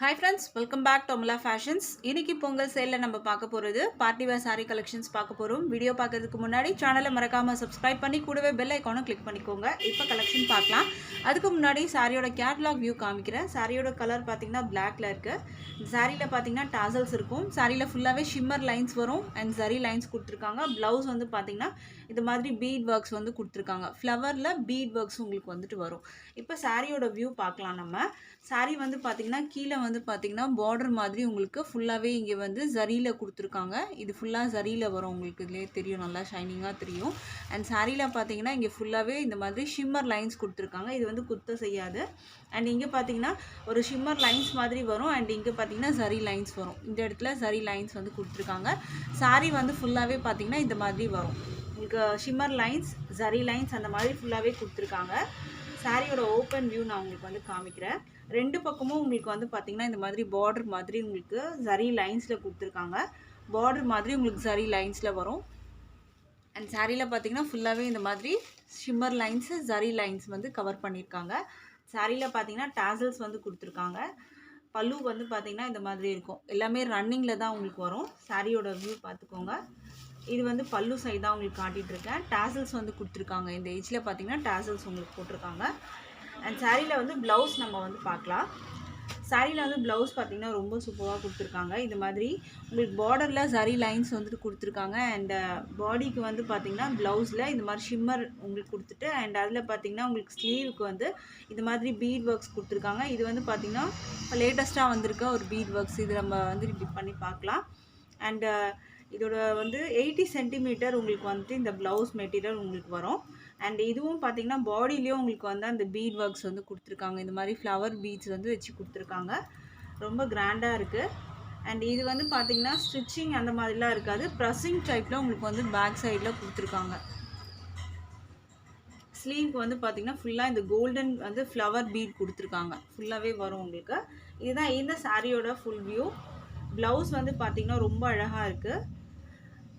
Hi friends, welcome back to Amala Fashions. இன்னைக்கு பொங்கல் சேல்ல நம்ம பார்க்க போறது பார்ட்டி வேர் saree collections பார்க்க போறோம். வீடியோ பார்க்கிறதுக்கு முன்னாடி சேனலை மறக்காம subscribe பண்ணி கூடவே bell icon click பண்ணிக்கோங்க. இப்போ collection பார்க்கலாம். அதுக்கு முன்னாடி சாரியோட கேட்டலாக் வியூ காமிக்கிறேன். சாரியோட கலர் பாத்தீங்கன்னா blackல இருக்கு. இந்த சாரியில பாத்தீங்கன்னா tassels இருக்கும். சாரியில ஃபுல்லாவே shimmer lines வரும் and zari lines கொடுத்திருக்காங்க. ப்ளவுஸ் வந்து பாத்தீங்கன்னா இந்த மாதிரி bead works வந்து கொடுத்திருக்காங்க. ஃப்ளவர்ல bead works உங்களுக்கு வந்துட்டு வரும். இப்போ சாரியோட வியூ பார்க்கலாம் நம்ம. சாரி வந்து பாத்தீங்கன்னா கீழ வந்து பாத்தீங்கன்னா border மாதிரி உங்களுக்கு ஃபுல்லாவே இங்க வந்து ஜரியில கொடுத்திருக்காங்க. இது ஃபுல்லா ஜரியில வரும் உங்களுக்கு இதுலயே தெரியும் நல்லா ஷைனிங்கா தெரியும். and சாரியில பாத்தீங்கன்னா இங்க ஃபுல்லாவே இந்த மாதிரி shimmer lines கொடுத்திருக்காங்க. இது வந்து குத்த செய்யாது. and இங்க பாத்தீங்கன்னா ஒரு shimmer lines மாதிரி வரும் and இங்க பாத்தீங்கன்னா zari lines வரும். இந்த இடத்துல zari lines வந்து கொடுத்திருக்காங்க. சாரி வந்து ஃபுல்லாவே பாத்தீங்கன்னா இந்த மாதிரி வரும். உங்களுக்கு shimmer lines, zari lines அந்த மாதிரி ஃபுல்லாவே கொடுத்திருக்காங்க. சாரியோட ஓப்பன் வியூ நான் உங்களுக்கு வந்து காமிக்கிறேன். ரெண்டு பக்கமும் உங்களுக்கு வந்து பாத்தீங்கன்னா இந்த மாதிரி border மாதிரி உங்களுக்கு zari linesல கொடுத்திருக்காங்க. border மாதிரி உங்களுக்கு zari linesல வரும். and சாரியில பாத்தீங்கன்னா ஃபுல்லாவே இந்த மாதிரி shimmer lines, zari lines வந்து கவர் பண்ணிருக்காங்க. சாரியில பாத்தீங்கன்னா tassels வந்து கொடுத்திருக்காங்க. பல்லு வந்து பாத்தீங்கன்னா இந்த மாதிரி இருக்கும். எல்லாமே ரன்னிங்ல தான் உங்களுக்கு வரும். சாரியோட வியூ பாத்துக்கோங்க. இது வந்து பல்லு சைடு தான் உங்களுக்கு காட்டிட்டு இருக்கேன். tassels வந்து கொடுத்திருக்காங்க. இந்த எட்ஜ்ல பாத்தீங்கன்னா tassels உங்களுக்கு போட்டுருக்காங்க. and சாரியில வந்து ப்ளவுஸ் நம்ம வந்து பார்க்கலாம். சாரியில வந்து ப்ளவுஸ் பாத்தீங்கன்னா ரொம்ப சூப்பரா கொடுத்திருக்காங்க. இந்த மாதிரி உங்களுக்கு borderல zari lines வந்து கொடுத்திருக்காங்க and பாடிக்கு வந்து பாத்தீங்கன்னா ப்ளவுஸ்ல இந்த மாதிரி shimmer உங்களுக்கு கொடுத்துட்டு and அதுல பாத்தீங்கன்னா உங்களுக்கு ஸ்லீவுக்கு வந்து இந்த மாதிரி bead works கொடுத்திருக்காங்க. இது வந்து பாத்தீங்கன்னா லேட்டஸ்டா வந்திருக்க ஒரு bead works. இது நம்ம வந்து இப்படி பண்ணி பார்க்கலாம். and இதோட வந்து 80 சென்டிமீட்டர் உங்களுக்கு வந்து இந்த ப்ளவுஸ் மெட்டீரியல் உங்களுக்கு வரும். and இதுவும் பாத்தீங்கன்னா பாடியிலயும் உங்களுக்கு வந்து அந்த bead works வந்து கொடுத்திருக்காங்க. இந்த மாதிரி flower beads வந்து வச்சு கொடுத்திருக்காங்க. ரொம்ப கிராண்டா இருக்கு. and இது வந்து பாத்தீங்கன்னா ஸ்டிச்சிங் அந்த மாதிரிலாம் இருக்காது. pressing டைப்ல உங்களுக்கு வந்து பேக் சைடுல கொடுத்திருக்காங்க. ஸ்லீவ்க்கு வந்து பாத்தீங்கன்னா ஃபுல்லா இந்த கோல்டன் வந்து ஃப்ளவர் பீட் கொடுத்திருக்காங்க. ஃபுல்லாவே வரும் உங்களுக்கு. இதுதான் இந்த சாரியோட ஃபுல் வியூ. ப்ளவுஸ் வந்து பாத்தீங்கன்னா ரொம்ப அழகா இருக்கு.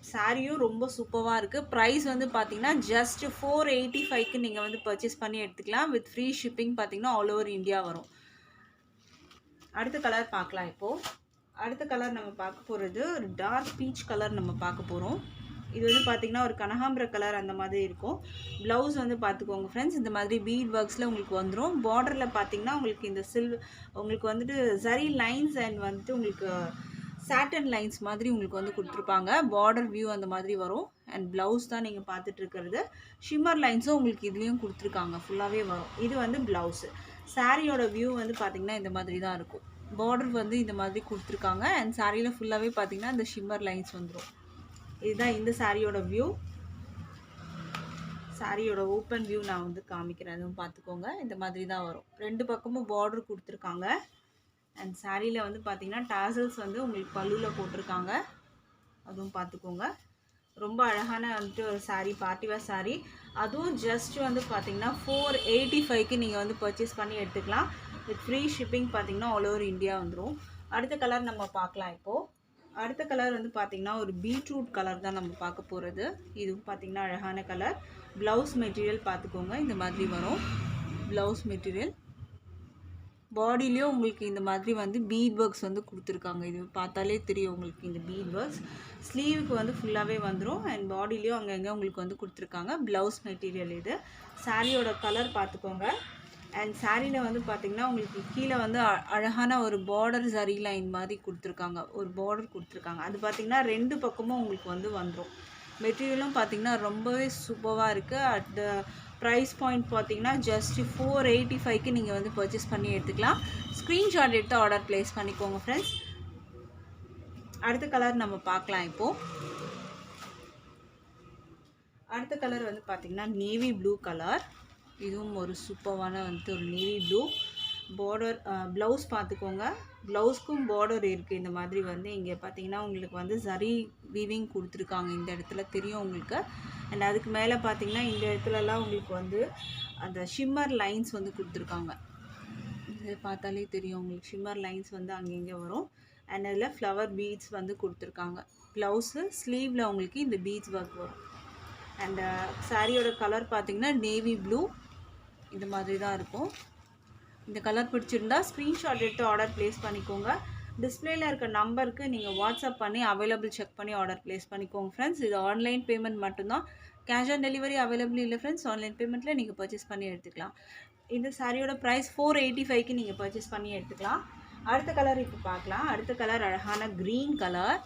சாரியும் ரொம்ப சூப்பரா இருக்கு. பிரைஸ் வந்து பாத்தீங்கன்னா just 485 க்கு நீங்க வந்து பர்ச்சேஸ் பண்ணி எடுத்துக்கலாம். with free shipping பாத்தீங்கன்னா all over India வரும். அடுத்த கலர் பார்க்கலாம் இப்போ. அடுத்த கலர் நம்ம பார்க்க போறது ஒரு டார்க் பீச் கலர் நம்ம பார்க்க போறோம். இது வந்து பாத்தீங்கன்னா ஒரு கனகாம்பர கலர் அந்த மாதிரி இருக்கும். ப்ளவுஸ் வந்து பாத்துக்கோங்க फ्रेंड्स. இந்த மாதிரி bead worksல உங்களுக்கு வந்துரும். borderல பாத்தீங்கன்னா உங்களுக்கு இந்த உங்களுக்கு வந்துட்டு zari lines and வந்து உங்களுக்கு satin lines மாதிரி உங்களுக்கு வந்து கொடுத்திருப்பாங்க. border view அந்த மாதிரி வரும். and blouse தான் நீங்க பார்த்துட்டு இருக்கிறது. shimmer lines உங்களுக்கு இதுலயும் கொடுத்திருக்காங்க. ஃபுல்லாவே வரும். இது வந்து blouse. சாரியோட வியூ வந்து பாத்தீங்கன்னா இந்த மாதிரி தான் இருக்கும். border வந்து இந்த மாதிரி கொடுத்திருக்காங்க and சாரியில ஃபுல்லாவே பாத்தீங்கன்னா இந்த shimmer lines வந்துரும். இதுதான் இந்த சாரியோட வியூ. சாரியோட ஓப்பன் வியூ நான் வந்து காமிக்கிறேன். அதுவும் பார்த்துக்கோங்க. இந்த மாதிரி தான் வரும். ரெண்டு பக்கமும் border கொடுத்திருக்காங்க. and சாரியில வந்து பாத்தீங்கன்னா tassels வந்து உங்களுக்கு பல்லுல போட்டிருக்காங்க. அதுவும் பார்த்துக்கோங்க. ரொம்ப அழகான வந்து ஒரு சாரி, பார்ட்டி வேர் சாரி. அதுவும் ஜஸ்ட் வந்து பாத்தீங்கன்னா 485 க்கு நீங்க வந்து பர்ச்சேஸ் பண்ணி எடுத்துக்கலாம். with free shipping பாத்தீங்கன்னா all over India வந்துரும். அடுத்த கலர் நம்ம பார்க்கலாம் இப்போ. அடுத்த கலர் வந்து பாத்தீங்கன்னா ஒரு பீட்ரூட் கலர் தான் நம்ம பார்க்க போறது. இதுவும் பாத்தீங்கன்னா அழகான கலர். ப்ளவுஸ் மெட்டீரியல் பார்த்துக்கோங்க. இந்த மாதிரி வரும். Blouse material. பாடியிலயும் உங்களுக்கு இந்த மாதிரி வந்து bead works வந்து கொடுத்திருக்காங்க. இது பார்த்தாலே தெரியும் உங்களுக்கு இந்த bead works. ஸ்லீவுக்கு வந்து ஃபுல்லாவே வந்துரும் and பாடியிலயும் அங்கங்க உங்களுக்கு வந்து கொடுத்திருக்காங்க. ப்ளவுஸ் மெட்டீரியல் இது. சாரியோட கலர் பார்த்துக்கோங்க. and சாரியில வந்து பாத்தீங்கன்னா உங்களுக்கு கீழ வந்து அழகான ஒரு border zari line மாதிரி கொடுத்திருக்காங்க. ஒரு border கொடுத்திருக்காங்க. அது பாத்தீங்கன்னா ரெண்டு பக்கமும் உங்களுக்கு வந்து வந்துரும். மெட்டீரியலும் பாத்தீங்கன்னா ரொம்பவே சூப்பரா இருக்கு. at the price point பாத்தீங்கன்னா just 485 க்கு நீங்க வந்து பர்ச்சேஸ் பண்ணி எடுத்துக்கலாம். ஸ்கிரீன்ஷாட் எடுத்து ஆர்டர் பிளேஸ் பண்ணிக்கோங்க फ्रेंड्स. அடுத்த கலர் நம்ம பார்க்கலாம் இப்போ. அடுத்த கலர் வந்து பாத்தீங்கன்னா நேவி ப்ளூ கலர். இதுவும் ஒரு சூப்பரான வந்து ஒரு நேவி ப்ளூ. border ப்ளவுஸ் பார்த்துக்கோங்க. ப்ளவுஸ்க்கும் border இருக்கு. இந்த மாதிரி வந்து இங்க பாத்தீங்கன்னா உங்களுக்கு வந்து zari weaving கொடுத்திருக்காங்க. இந்த இடத்துல தெரியும் உங்களுக்கு. and அதுக்கு மேல பாத்தீங்கன்னா இந்த இடத்துலலாம் உங்களுக்கு வந்து அந்த shimmer lines வந்து கொடுத்திருக்காங்க. இது பார்த்தாலே தெரியும் உங்களுக்கு shimmer lines வந்து அங்கங்க வரும். and அதுல flower beads வந்து கொடுத்திருக்காங்க. ப்ளவுஸ் ஸ்லீவ்ல உங்களுக்கு இந்த beads work வரும். and சாரியோட கலர் பாத்தீங்கன்னா நேவி ப்ளூ. இந்த மாதிரி தான் இருக்கும். இந்த கலர் பிடிச்சிருந்தா ஸ்க்ரீன்ஷாட் எடுத்து ஆர்டர் ப்ளேஸ் பண்ணிக்கோங்க. டிஸ்பிளேல இருக்க நம்பருக்கு நீங்கள் வாட்ஸ்அப் பண்ணி அவைலபிள் செக் பண்ணி ஆர்டர் ப்ளேஸ் பண்ணிக்கோங்க ஃப்ரெண்ட்ஸ். இது ஆன்லைன் பேமெண்ட் மட்டும்தான், கேஷ் ஆன் டெலிவரி அவைலபிள் இல்லை ஃப்ரெண்ட்ஸ். ஆன்லைன் பேமெண்ட்டில் நீங்கள் பர்ச்சேஸ் பண்ணி எடுத்துக்கலாம். இந்த சாரியோட ப்ரைஸ் 485க்கு நீங்கள் பர்ச்சேஸ் பண்ணி எடுத்துக்கலாம். அடுத்த கலர் இப்போ பார்க்கலாம். அடுத்த கலர் அழகான க்ரீன் கலர்,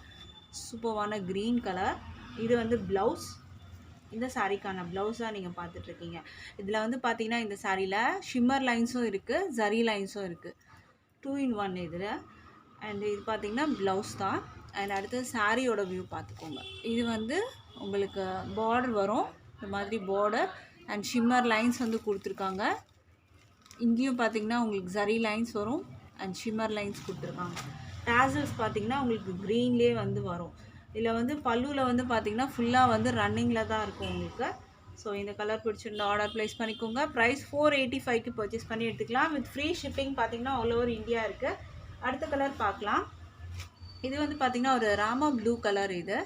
சூப்பரான க்ரீன் கலர். இது வந்து ப்ளவுஸ். இந்த சாரீக்கான ப்ளவுஸாக நீங்கள் பார்த்துட்ருக்கீங்க. இதில் வந்து பார்த்தீங்கன்னா இந்த சாரியில் ஷிம்மர் லைன்ஸும் இருக்குது, ஜரி லைன்ஸும் இருக்குது, 2 in 1 இதில். அண்ட் இது பார்த்திங்கன்னா ப்ளவுஸ் தான். அண்ட் அடுத்து சாரியோட வியூ பார்த்துக்கோங்க. இது வந்து உங்களுக்கு பார்டர் வரும், இந்த மாதிரி பார்டர் அண்ட் ஷிம்மர் லைன்ஸ் வந்து கொடுத்துருக்காங்க. இங்கேயும் பார்த்திங்கன்னா உங்களுக்கு ஜரி லைன்ஸ் வரும் அண்ட் ஷிம்மர் லைன்ஸ் கொடுத்துருக்காங்க. டாசல்ஸ் பார்த்திங்கன்னா உங்களுக்கு க்ரீன்லேயே வந்து வரும். இதில் வந்து பல்லுவில் வந்து பார்த்திங்கன்னா ஃபுல்லாக வந்து ரன்னிங்கில் தான் இருக்கும் உங்களுக்கு. ஸோ இந்த கலர் பிடிச்சிருந்தா ஆர்டர் ப்ளேஸ் பண்ணிக்கோங்க. ப்ரைஸ் 485க்கு பர்ச்சேஸ் பண்ணி எடுத்துக்கலாம். வித் ஃப்ரீ ஷிப்பிங் பார்த்திங்கன்னா ஆல் ஓவர் இந்தியா இருக்குது. அடுத்த கலர் பார்க்கலாம். இது வந்து பார்த்திங்கன்னா ஒரு ராமா ப்ளூ கலர். இது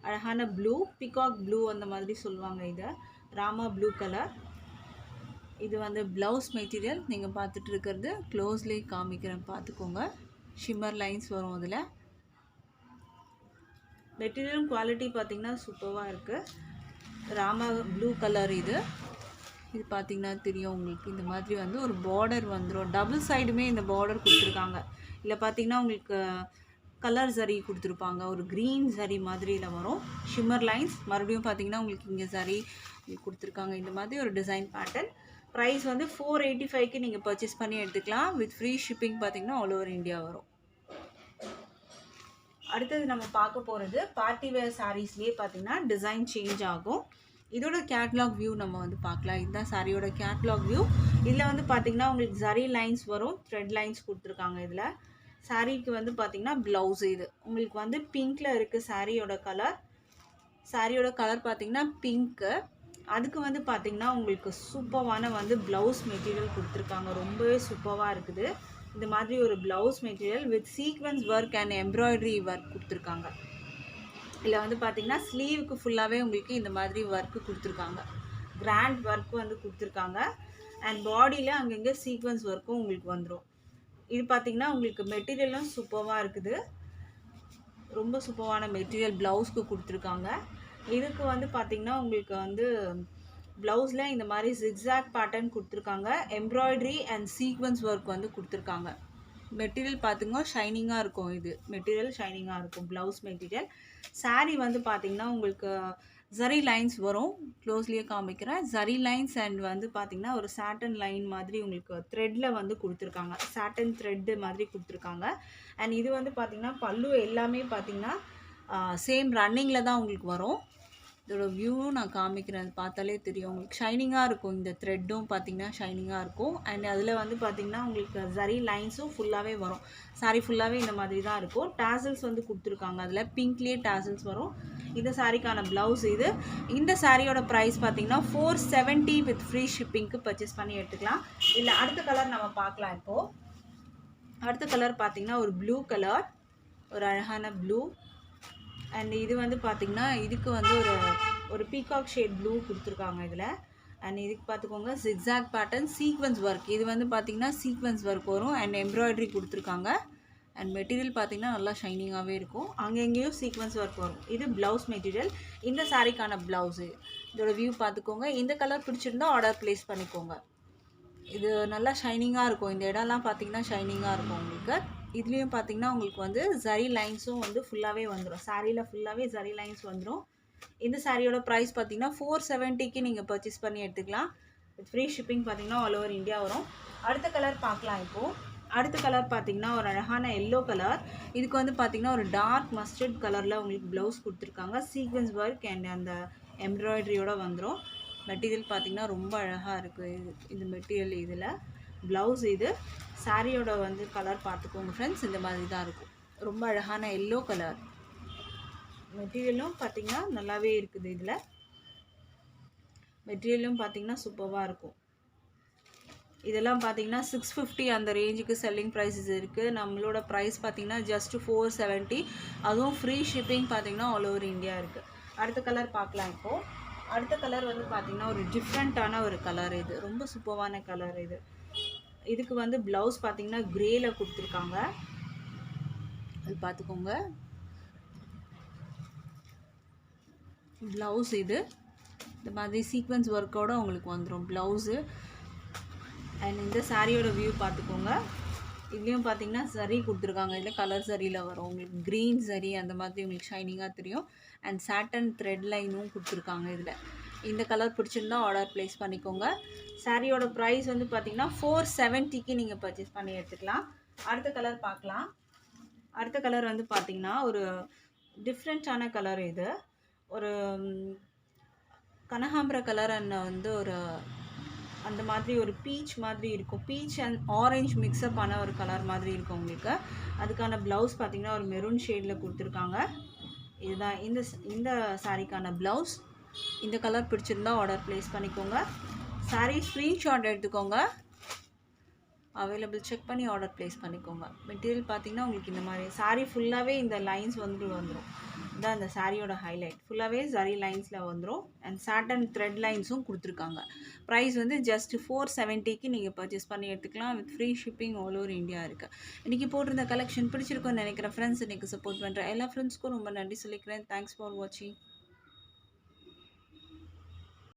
அழகான ப்ளூ, பிகாக் ப்ளூ அந்த மாதிரி சொல்லுவாங்க. இது ராமா ப்ளூ கலர். இது வந்து ப்ளவுஸ் மெட்டீரியல். நீங்கள் பார்த்துட்டு இருக்கிறது க்ளோஸ்லேயே காமிக்கிறேன், பார்த்துக்கோங்க. ஷிம்மர் லைன்ஸ் வரும் அதில். மெட்டீரியல் குவாலிட்டி பார்த்திங்கன்னா சூப்பராக இருக்குது. Rama blue colour. இது பார்த்திங்கன்னா தெரியும் உங்களுக்கு. இந்த மாதிரி வந்து ஒரு பார்டர் வந்துடும், டபுள் சைடுமே இந்த பார்டர் கொடுத்துருக்காங்க. இல்லை பார்த்திங்கன்னா உங்களுக்கு கலர் சரி கொடுத்துருப்பாங்க, ஒரு க்ரீன் சரி மாதிரியில் வரும். ஷிம்மர் லைன்ஸ் மறுபடியும் பார்த்திங்கன்னா உங்களுக்கு இங்கே சரி கொடுத்துருக்காங்க. இந்த மாதிரி ஒரு டிசைன் பேட்டர்ன். ப்ரைஸ் வந்து 485க்கு நீங்கள் பர்ச்சேஸ் பண்ணி எடுத்துக்கலாம். வித் ஃப்ரீ ஷிப்பிங் பார்த்திங்கன்னா ஆல் ஓவர் இந்தியா வரும். அடுத்தது நம்ம பார்க்க போகிறது பார்ட்டி வேர் சாரீஸ்லேயே பார்த்திங்கன்னா டிசைன் சேஞ்ச் ஆகும். இதோட கேட்லாக் வியூ நம்ம வந்து பார்க்கலாம். இதுதான் சாரியோட கேட்லாக் வியூ. இதில் வந்து பார்த்திங்கன்னா உங்களுக்கு ஜரி லைன்ஸ் வரும், த்ரெட் லைன்ஸ் கொடுத்துருக்காங்க. இதில் சாரீக்கு வந்து பார்த்திங்கன்னா ப்ளவுஸ் இது உங்களுக்கு வந்து பிங்க்கில் இருக்குது. சாரியோட கலர் பார்த்திங்கன்னா பிங்க்கு. அதுக்கு வந்து பார்த்திங்கன்னா உங்களுக்கு சூப்பரான வந்து ப்ளவுஸ் மெட்டீரியல் கொடுத்துருக்காங்க. ரொம்பவே சூப்பராக இருக்குது. இந்த மாதிரி ஒரு blouse material with sequins work and embroidery work கொடுத்துருக்காங்க. இதில் வந்து பார்த்திங்கன்னா ஸ்லீவுக்கு ஃபுல்லாகவே உங்களுக்கு இந்த மாதிரி ஒர்க்கு கொடுத்துருக்காங்க, கிராண்ட் ஒர்க் வந்து கொடுத்துருக்காங்க. அண்ட் பாடியில் அங்கங்கே சீக்வன்ஸ் ஒர்க்கும் உங்களுக்கு வந்துடும். இது பார்த்திங்கன்னா உங்களுக்கு மெட்டீரியலும் சூப்பராக இருக்குது. ரொம்ப சூப்பரான மெட்டீரியல் ப்ளவுஸ்க்கு கொடுத்துருக்காங்க. இதுக்கு வந்து பார்த்திங்கன்னா உங்களுக்கு வந்து ப்ளவுஸில் இந்த மாதிரி ஜிக்ஸாக் பேட்டர்ன் கொடுத்துருக்காங்க. எம்ப்ராய்டரி அண்ட் சீக்வன்ஸ் ஒர்க் வந்து கொடுத்துருக்காங்க. மெட்டீரியல் பார்த்துங்க ஷைனிங்காக இருக்கும். இது மெட்டீரியல் ஷைனிங்காக இருக்கும், ப்ளவுஸ் மெட்டீரியல். சாரீ வந்து பார்த்திங்கன்னா உங்களுக்கு ஜரி லைன்ஸ் வரும், க்ளோஸ்லேயே காமிக்கிறேன். ஜரி லைன்ஸ் அண்ட் வந்து பார்த்திங்கன்னா ஒரு சாட்டன் லைன் மாதிரி உங்களுக்கு த்ரெட்டில் வந்து கொடுத்துருக்காங்க, சாட்டன் த்ரெட்டு மாதிரி கொடுத்துருக்காங்க. அண்ட் இது வந்து பார்த்திங்கன்னா பல்லு எல்லாமே பார்த்திங்கன்னா சேம் ரன்னிங்கில் தான் உங்களுக்கு வரும். இதோட வியூவும் நான் காமிக்கிறேன், அது பார்த்தாலே தெரியும் உங்களுக்கு. ஷைனிங்காக இருக்கும், இந்த த்ரெட்டும் பார்த்திங்கன்னா ஷைனிங்காக இருக்கும். அண்ட் அதில் வந்து பார்த்திங்கன்னா உங்களுக்கு ஜரி லைன்ஸும் ஃபுல்லாகவே வரும். சாரீ ஃபுல்லாகவே இந்த மாதிரி தான் இருக்கும். டாசல்ஸ் வந்து கொடுத்துருக்காங்க, அதில் பிங்க்லேயே டாசல்ஸ் வரும். இந்த சாரீக்கான ப்ளவுஸ் இது. இந்த சாரியோட ப்ரைஸ் பார்த்திங்கன்னா 470 வித் ஃப்ரீ ஷிப்பிங்க்கு பர்ச்சேஸ் பண்ணி எடுத்துக்கலாம். இல்லை அடுத்த கலர் நம்ம பார்க்கலாம். இப்போது அடுத்த கலர் பார்த்திங்கன்னா ஒரு ப்ளூ கலர், ஒரு அழகான ப்ளூ. அண்ட் இது வந்து பார்த்திங்கன்னா இதுக்கு வந்து ஒரு பீகாக் ஷேட் ப்ளூ கொடுத்துருக்காங்க இதில். அண்ட் இதுக்கு பார்த்துக்கோங்க ஜிக்ஸாக் பேட்டர்ன் சீக்வன்ஸ் ஒர்க். இது வந்து பார்த்திங்கன்னா சீக்வன்ஸ் ஒர்க் வரும் அண்ட் எம்ப்ராய்டரி கொடுத்துருக்காங்க. அண்ட் மெட்டீரியல் பார்த்திங்கன்னா நல்லா ஷைனிங்காகவே இருக்கும், அங்கெங்கேயும் சீக்வன்ஸ் ஒர்க் வரும். இது ப்ளவுஸ் மெட்டீரியல். இந்த சாரீக்கான ப்ளவுஸு. இதோட வியூ பார்த்துக்கோங்க. இந்த கலர் பிடிச்சிருந்தா ஆர்டர் ப்ளேஸ் பண்ணிக்கோங்க. இது நல்லா ஷைனிங்காக இருக்கும், இந்த இடம்லாம் பார்த்திங்கன்னா ஷைனிங்காக இருக்கும் உங்களுக்கு. இதுலேயும் பார்த்திங்கன்னா உங்களுக்கு வந்து ஜரி லைன்ஸும் வந்து ஃபுல்லாகவே வந்துடும். சாரியில் ஃபுல்லாகவே ஜரி லைன்ஸ் வந்துடும். இந்த சாரியோட ப்ரைஸ் பார்த்திங்கன்னா 470க்கு நீங்கள் பர்ச்சேஸ் பண்ணி எடுத்துக்கலாம். வித் ஃப்ரீ ஷிப்பிங் பார்த்திங்கன்னா ஆல் ஓவர் இந்தியா வரும். அடுத்த கலர் பார்க்கலாம். இப்போது அடுத்த கலர் பார்த்திங்கன்னா ஒரு அழகான எல்லோ கலர். இதுக்கு வந்து பார்த்திங்கன்னா ஒரு டார்க் மஸ்டர்ட் கலரில் உங்களுக்கு ப்ளவுஸ் கொடுத்துருக்காங்க. சீக்வன்ஸ் ஒர்க் அண்ட் அந்த எம்ப்ராய்டரியோடு வந்துடும். மெட்டீரியல் பார்த்திங்கன்னா ரொம்ப அழகாக இருக்குது இந்த மெட்டீரியல். இதில் ப்ளவுஸ் இது. சாரியோட வந்து கலர் பார்த்துக்கோங்க ஃப்ரெண்ட்ஸ், இந்த மாதிரி தான் இருக்கும். ரொம்ப அழகான எல்லோ கலர். மெட்டீரியலும் பார்த்திங்கன்னா நல்லாவே இருக்குது. இதில் மெட்டீரியலும் பார்த்திங்கன்னா சூப்பராக இருக்கும். இதெல்லாம் பார்த்திங்கன்னா 650 அந்த ரேஞ்சுக்கு செல்லிங் ப்ரைஸஸ் இருக்குது. நம்மளோட ப்ரைஸ் பார்த்திங்கன்னா ஜஸ்ட் 470, அதுவும் ஃப்ரீ ஷிப்பிங் பார்த்திங்கன்னா ஆல் ஓவர் இந்தியா இருக்குது. அடுத்த கலர் பார்க்கலாம். இப்போது அடுத்த கலர் வந்து பார்த்திங்கன்னா ஒரு டிஃப்ரெண்ட்டான ஒரு கலர். இது ரொம்ப சூப்பரான கலர். இதுக்கு வந்து ப்ளவுஸ் பார்த்தீங்கன்னா க்ரேல கொடுத்துருக்காங்க. அது பார்த்துக்கோங்க. ப்ளவுஸ் இது இந்த மாதிரி சீக்வன்ஸ் ஒர்க்கோட உங்களுக்கு வந்துடும் ப்ளவுஸு. அண்ட் இந்த சாரியோட வியூ பார்த்துக்கோங்க. இதுலேயும் பார்த்தீங்கன்னா சரி கொடுத்துருக்காங்க. இதில் கலர் சரியில் வரும் உங்களுக்கு க்ரீன் சரி அந்த மாதிரி உங்களுக்கு ஷைனிங்காக தெரியும். அண்ட் சாட்டன் த்ரெட் லைனும் கொடுத்துருக்காங்க. இதில் இந்த கலர் பிடிச்சிருந்தா ஆர்டர் ப்ளேஸ் பண்ணிக்கோங்க. சாரியோட ப்ரைஸ் வந்து பார்த்தீங்கன்னா 470க்கு நீங்கள் பர்ச்சேஸ் பண்ணி எடுத்துக்கலாம். அடுத்த கலர் பார்க்கலாம். அடுத்த கலர் வந்து பார்த்தீங்கன்னா ஒரு டிஃப்ரெண்ட்டான கலர். இது ஒரு கனகாம்பர கலர் அண்ட் வந்து ஒரு அந்த மாதிரி ஒரு பீச் மாதிரி இருக்கும். பீச் அண்ட் ஆரஞ்ச் மிக்ஸ்அப் ஆன ஒரு கலர் மாதிரி இருக்கும் உங்களுக்கு. அதுக்கான ப்ளவுஸ் பார்த்தீங்கன்னா ஒரு மெரூன் ஷேடில் கொடுத்துருக்காங்க. இதுதான் இந்த சாரீக்கான ப்ளவுஸ். இந்த கலர் பிடிச்சிருந்தா ஆர்டர் ப்ளேஸ் பண்ணிக்கோங்க. சாரீ ஸ்க்ரீன்ஷாட் எடுத்துக்கோங்க. அவைலபிள் செக் பண்ணி ஆர்டர் ப்ளேஸ் பண்ணிக்கோங்க. மெட்டீரியல் பார்த்தீங்கன்னா உங்களுக்கு இந்த மாதிரி சாரீ ஃபுல்லாகவே இந்த லைன்ஸ் வந்துடும். இதான் இந்த சாரியோட ஹைலைட். ஃபுல்லாகவே சரி லைன்ஸில் வந்துடும். அண்ட் சாட்டன் த்ரெட் லைன்ஸும் கொடுத்துருக்காங்க. ப்ரைஸ் வந்து ஜஸ்ட் 470க்கு நீங்கள் பர்ச்சேஸ் பண்ணி எடுத்துக்கலாம். With free shipping all over India இருக்குது. இன்றைக்கி போட்டிருந்த கலெக்ஷன் பிடிச்சிருக்குன்னு நினைக்கிறேன் ஃப்ரெண்ட்ஸ். இன்றைக்கி சப்போர்ட் பண்ணுற எல்லா ஃப்ரெண்ட்ஸ்க்கும் ரொம்ப நன்றி சொல்லிக்கிறேன். தேங்க்ஸ் ஃபார் வாட்சிங்.